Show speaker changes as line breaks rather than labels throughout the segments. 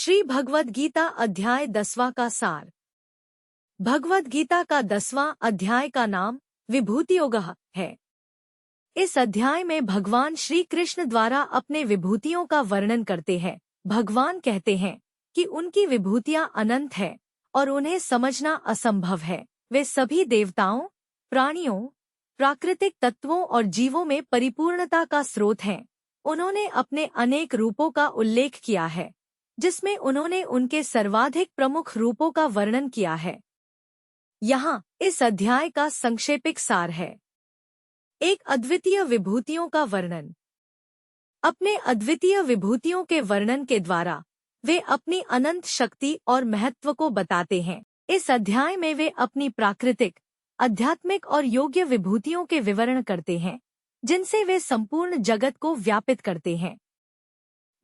श्री भगवद गीता अध्याय 10वां का सार। भगवद गीता का 10वां अध्याय का नाम विभूतियोगः है। इस अध्याय में भगवान श्री कृष्ण द्वारा अपने विभूतियों का वर्णन करते हैं। भगवान कहते हैं कि उनकी विभूतियां अनंत है और उन्हें समझना असंभव है। वे सभी देवताओं, प्राणियों, प्राकृतिक तत्वों और जीवों में परिपूर्णता का स्रोत हैं। उन्होंने अपने अनेक रूपों का उल्लेख किया है, जिसमें उन्होंने उनके सर्वाधिक प्रमुख रूपों का वर्णन किया है। यहाँ इस अध्याय का संक्षेपिक सार है। एक अद्वितीय विभूतियों का वर्णन। अपने अद्वितीय विभूतियों के वर्णन के द्वारा वे अपनी अनंत शक्ति और महत्व को बताते हैं। इस अध्याय में वे अपनी प्राकृतिक, आध्यात्मिक और योग्य विभूतियों के विवरण करते हैं, जिनसे वे संपूर्ण जगत को व्यापित करते हैं।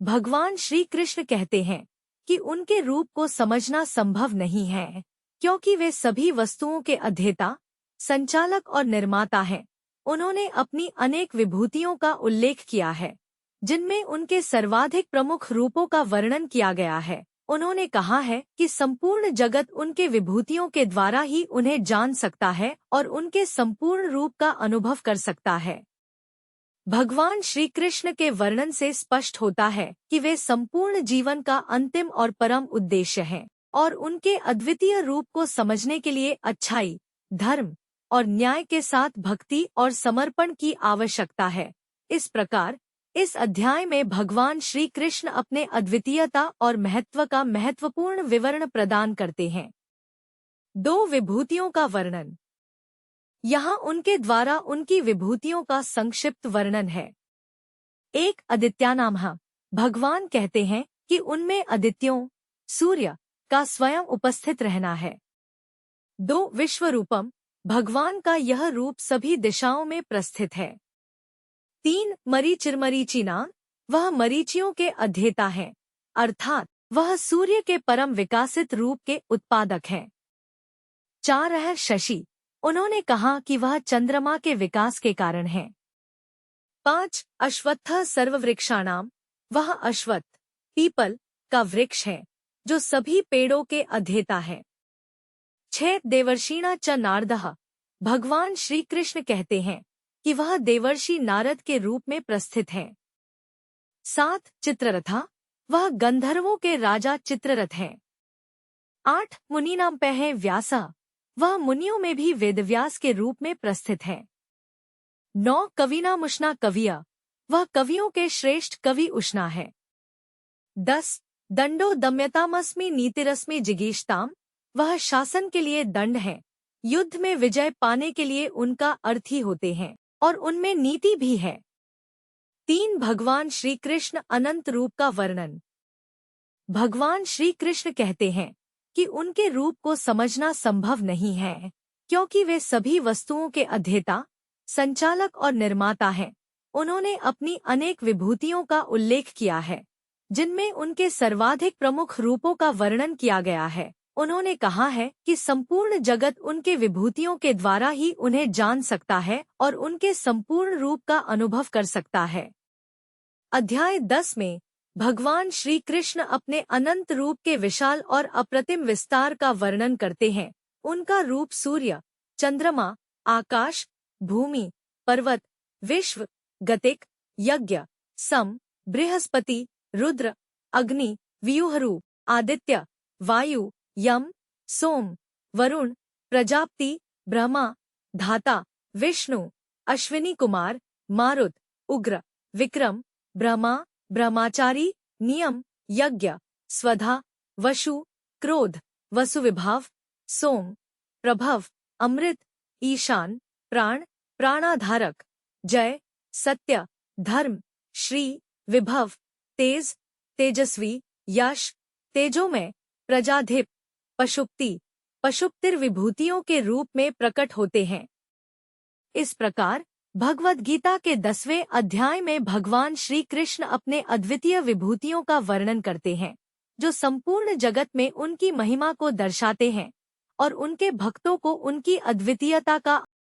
भगवान श्री कृष्ण कहते हैं कि उनके रूप को समझना संभव नहीं है, क्योंकि वे सभी वस्तुओं के अध्येता, संचालक और निर्माता हैं। उन्होंने अपनी अनेक विभूतियों का उल्लेख किया है, जिनमें उनके सर्वाधिक प्रमुख रूपों का वर्णन किया गया है। उन्होंने कहा है कि संपूर्ण जगत उनके विभूतियों के द्वारा ही उन्हें जान सकता है और उनके संपूर्ण रूप का अनुभव कर सकता है। भगवान श्री कृष्ण के वर्णन से स्पष्ट होता है कि वे संपूर्ण जीवन का अंतिम और परम उद्देश्य हैं और उनके अद्वितीय रूप को समझने के लिए अच्छाई, धर्म और न्याय के साथ भक्ति और समर्पण की आवश्यकता है। इस प्रकार इस अध्याय में भगवान श्री कृष्ण अपने अद्वितीयता और महत्व का महत्वपूर्ण विवरण प्रदान करते हैं। दो विभूतियों का वर्णन। यहाँ उनके द्वारा उनकी विभूतियों का संक्षिप्त वर्णन है। एक आदित्यानामः। भगवान कहते हैं कि उनमें आदित्यों, सूर्य का स्वयं उपस्थित रहना है। दो विश्वरूपम। भगवान का यह रूप सभी दिशाओं में प्रस्थित है। तीन मरीचिर्मरीचिना। वह मरीचियों के अध्येता हैं, अर्थात वह सूर्य के परम विकासित रूप के उत्पादक हैं। चार शशि। उन्होंने कहा कि वह चंद्रमा के विकास के कारण है। 5 अश्वत्थः सर्ववृक्षाणाम। वह अश्वत्थ, पीपल का वृक्ष है, जो सभी पेड़ों के अध्येता है। 6 देवर्षिणा च नारदः। भगवान श्री कृष्ण कहते हैं कि वह देवर्षि नारद के रूप में प्रस्थित हैं। 7 चित्ररथा। वह गंधर्वों के राजा चित्ररथ हैं। 8 मुनीनाम्पः व्यासः। वह मुनियों में भी वेदव्यास के रूप में प्रस्थित है। 9 कविनामुष्णा कविया। वह कवियों के श्रेष्ठ कवि उष्णा है। 10 दंडो दम्यतामस्मि नीतिरस्मि जिगीषताम। वह शासन के लिए दंड है, युद्ध में विजय पाने के लिए उनका अर्थी होते हैं और उनमें नीति भी है। 3 भगवान श्री कृष्ण अनंत रूप का वर्णन। भगवान श्री कृष्ण कहते हैं कि उनके रूप को समझना संभव नहीं है, क्योंकि वे सभी वस्तुओं के अध्येता, संचालक और निर्माता हैं। उन्होंने अपनी अनेक विभूतियों का उल्लेख किया है, जिनमें उनके सर्वाधिक प्रमुख रूपों का वर्णन किया गया है। उन्होंने कहा है कि संपूर्ण जगत उनके विभूतियों के द्वारा ही उन्हें जान सकता है और उनके संपूर्ण रूप का अनुभव कर सकता है। अध्याय 10 में भगवान श्री कृष्ण अपने अनंत रूप के विशाल और अप्रतिम विस्तार का वर्णन करते हैं। उनका रूप सूर्य, चंद्रमा, आकाश, भूमि, पर्वत, विश्व, गतिक, यज्ञ, सम, बृहस्पति, रुद्र, अग्नि, व्यूहरूप, आदित्य, वायु, यम, सोम, वरुण, प्रजापति, ब्रह्मा, धाता, विष्णु, अश्विनी कुमार, मारुत, उग्र, विक्रम, ब्रह्मा, ब्रह्माचारी, नियम, यज्ञ, स्वधा, वशु, क्रोध, वसुविभाव, सोम, प्रभव, अमृत, ईशान, प्राण, प्राणाधारक, जय, सत्य, धर्म, श्री, विभव, तेज, तेजस्वी, यश, तेजोमय, प्रजाधिप, पशुपति, पशुपतिर्विभूतियों के रूप में प्रकट होते हैं। इस प्रकार भगवद गीता के 10वें अध्याय में भगवान श्री कृष्ण अपने अद्वितीय विभूतियों का वर्णन करते हैं, जो संपूर्ण जगत में उनकी महिमा को दर्शाते हैं और उनके भक्तों को उनकी अद्वितीयता का